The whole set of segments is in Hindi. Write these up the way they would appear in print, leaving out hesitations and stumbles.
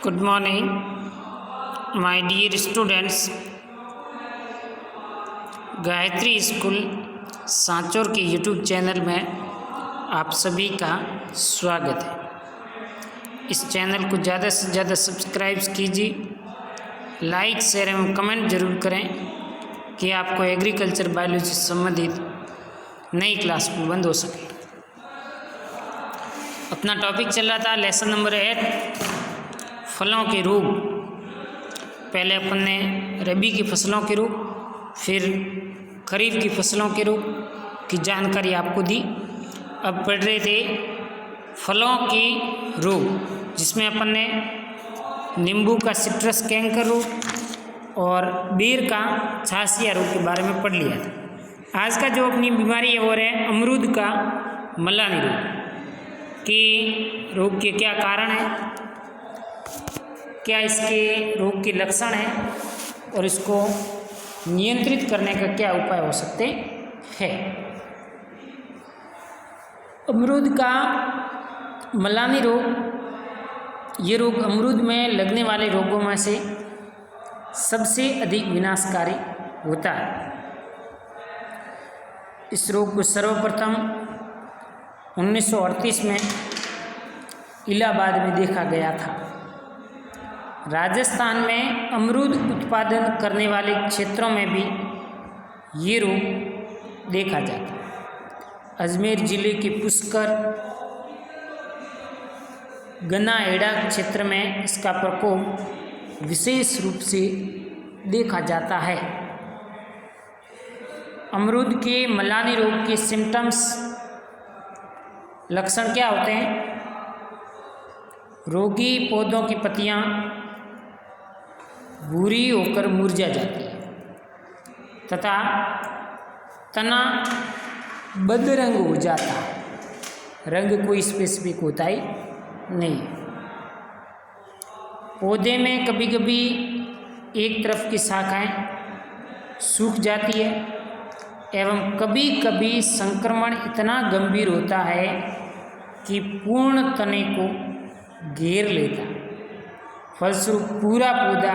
Good morning, my dear students. Gayatri school Sanchore के यूट्यूब चैनल में आप सभी का स्वागत है। इस चैनल को ज़्यादा से ज़्यादा सब्सक्राइब कीजिए, लाइक शेयर एवं कमेंट जरूर करें कि आपको एग्रीकल्चर बायोलॉजी से संबंधित नई क्लास बंद हो सके। अपना टॉपिक चल रहा था लेसन नंबर 8 फलों के रोग। पहले अपन ने रबी की फसलों के रोग, फिर खरीफ की फसलों के रोग की जानकारी आपको दी। अब पढ़ रहे थे फलों की रोग, जिसमें अपन ने नींबू का सिट्रस कैंकर रोग और बेर का छासिया रोग के बारे में पढ़ लिया था। आज का जो अपनी बीमारी है वो है अमरूद का मलानी रोग। कि रोग के क्या कारण है, क्या इसके रोग के लक्षण हैं और इसको नियंत्रित करने का क्या उपाय हो सकते हैं। अमरूद का मलानी रोग, ये रोग अमरूद में लगने वाले रोगों में से सबसे अधिक विनाशकारी होता है। इस रोग को सर्वप्रथम 1938 में इलाहाबाद में देखा गया था। राजस्थान में अमरूद उत्पादन करने वाले क्षेत्रों में भी ये रोग देखा जाता है। अजमेर जिले के पुष्कर गन्नाएड़ा क्षेत्र में इसका प्रकोप विशेष रूप से देखा जाता है। अमरूद के मलानी रोग के सिम्टम्स, लक्षण क्या होते हैं? रोगी पौधों की पत्तियां भूरी होकर मुरझा जाती है तथा तना बदरंग हो जाता है। रंग कोई स्पेसिफिक होता ही नहीं। पौधे में कभी कभी एक तरफ की शाखाएं सूख जाती है एवं कभी कभी संक्रमण इतना गंभीर होता है कि पूर्ण तने को घेर लेता है। फलस्वरूप पूरा पौधा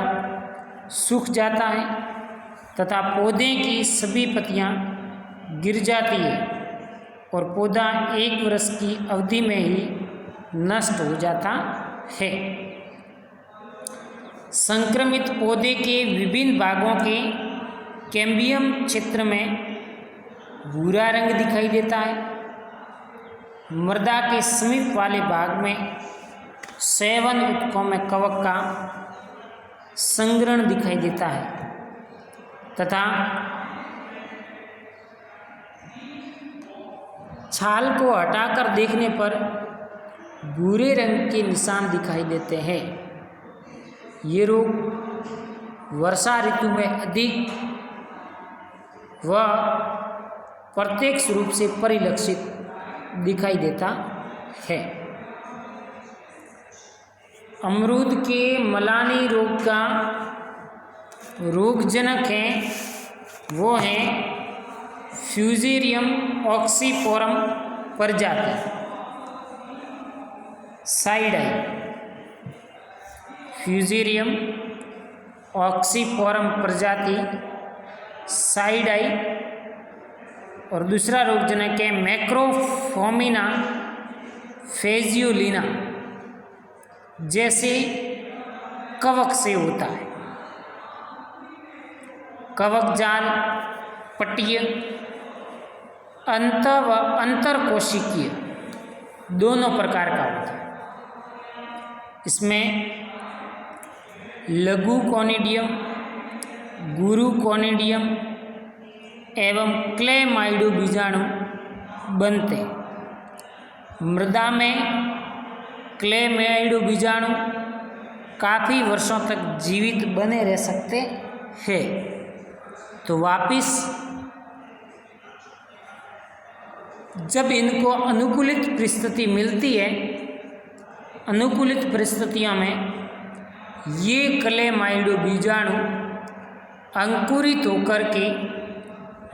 सूख जाता है तथा पौधे की सभी पत्तियां गिर जाती है और पौधा 1 वर्ष की अवधि में ही नष्ट हो जाता है। संक्रमित पौधे के विभिन्न भागों के कैम्बियम क्षेत्र में भूरा रंग दिखाई देता है। मृदा के समीप वाले भाग में सेवन उत्तकों में कवक का संग्रहण दिखाई देता है तथा छाल को हटाकर देखने पर भूरे रंग के निशान दिखाई देते हैं। ये रोग वर्षा ऋतु में अधिक व प्रत्यक्ष रूप से परिलक्षित दिखाई देता है। अमरूद के मलानी रोग का रोगजनक है वो है फ्यूजेरियम ऑक्सीपोरम प्रजाति साइडाई। फ्यूजेरियम ऑक्सीपोरम प्रजाति साइडाई। और दूसरा रोगजनक है मैक्रोफोमिना फेजियोलिना, जैसे कवक से होता है। कवक जाल पट्टीय अंत व अंतरकोशिकीय दोनों प्रकार का होता है। इसमें लघु कॉनिडियम, गुरु कॉनिडियम एवं क्लेमाइडो बीजाणु बनते हैं। मृदा में क्लेमाइडो बीजाणु काफ़ी वर्षों तक जीवित बने रह सकते हैं। तो वापिस जब इनको अनुकूलित परिस्थिति मिलती है, अनुकूलित परिस्थितियों में ये क्लेमाइडो बीजाणु अंकुरित होकर के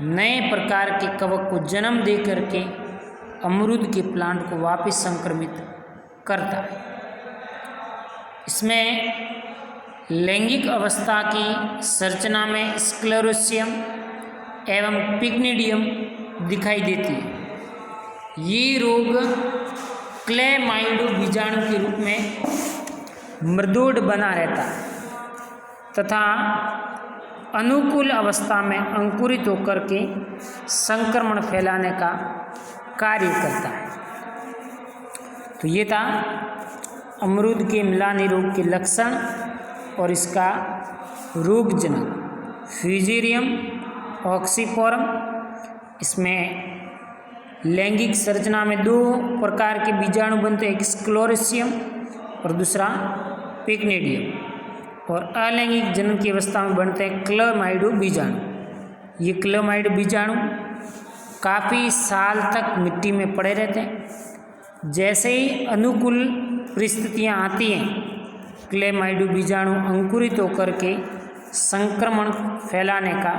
नए प्रकार के कवक को जन्म दे करके अमरूद के प्लांट को वापस संक्रमित करता है। इसमें लैंगिक अवस्था की संरचना में स्क्लेरोसियम एवं पिग्निडियम दिखाई देती है। ये रोग क्लेमाइडो बीजाणु के रूप में मृदोड बना रहता है तथा अनुकूल अवस्था में अंकुरित होकर के संक्रमण फैलाने का कार्य करता है। तो ये था अमरूद के मिलानी रोग के लक्षण और इसका रोगजनक फ्यूजेरियम ऑक्सीफोरम। इसमें लैंगिक संरचना में दो प्रकार के बीजाणु बनते हैं, एक स्क्लेरोसियम और दूसरा पिग्निडियम, और अलैंगिक जनन की अवस्था में बनते हैं क्लेमाइडो बीजाणु। ये क्लेमाइडो बीजाणु काफ़ी साल तक मिट्टी में पड़े रहते हैं। जैसे ही अनुकूल परिस्थितियाँ आती हैं, क्लेमाइडो बीजाणु अंकुरित होकर के संक्रमण फैलाने का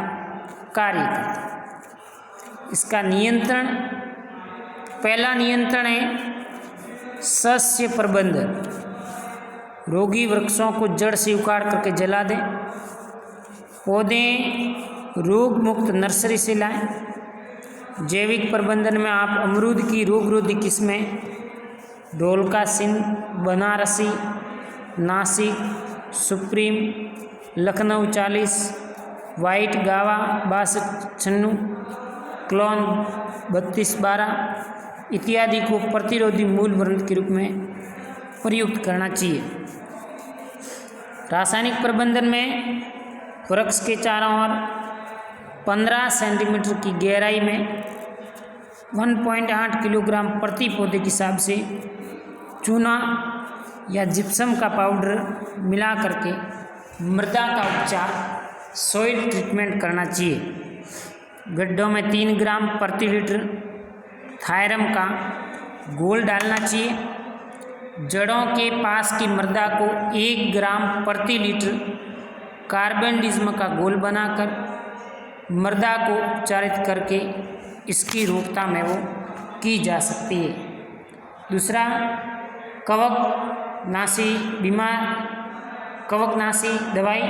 कार्य करते हैं। इसका नियंत्रण, पहला नियंत्रण है सस्य प्रबंधन। रोगी वृक्षों को जड़ से उखाड़ करके जला दें। पौधे रोग मुक्त नर्सरी से लाएं। जैविक प्रबंधन में आप अमरूद की रोगरोधी किस्में ढोलका सिंध, बनारसी, नासिक, सुप्रीम, लखनऊ 40, वाइट गावा 6296, क्लोन 3212 इत्यादि को प्रतिरोधी मूल वर्ण के रूप में प्रयुक्त करना चाहिए। रासायनिक प्रबंधन में वृक्ष के चारों ओर 15 सेंटीमीटर की गहराई में 1.8 किलोग्राम प्रति पौधे के हिसाब से चूना या जिप्सम का पाउडर मिला करके मृदा का उपचार, सॉइल ट्रीटमेंट करना चाहिए। गड्ढों में 3 ग्राम प्रति लीटर थायरम का घोल डालना चाहिए। जड़ों के पास की मृदा को 1 ग्राम प्रति लीटर कार्बेंडिज्म का घोल बनाकर मृदा को उपचारित करके इसकी रोकथाम है वो की जा सकती है। दूसरा, कवकनाशी दवाई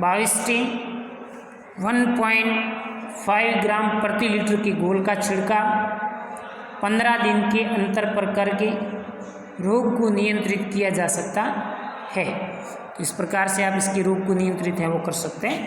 22 1.5 ग्राम प्रति लीटर के घोल का छिड़काव 15 दिन के अंतर पर करके रोग को नियंत्रित किया जा सकता है। इस प्रकार से आप इसके रोग को नियंत्रित है वो कर सकते हैं।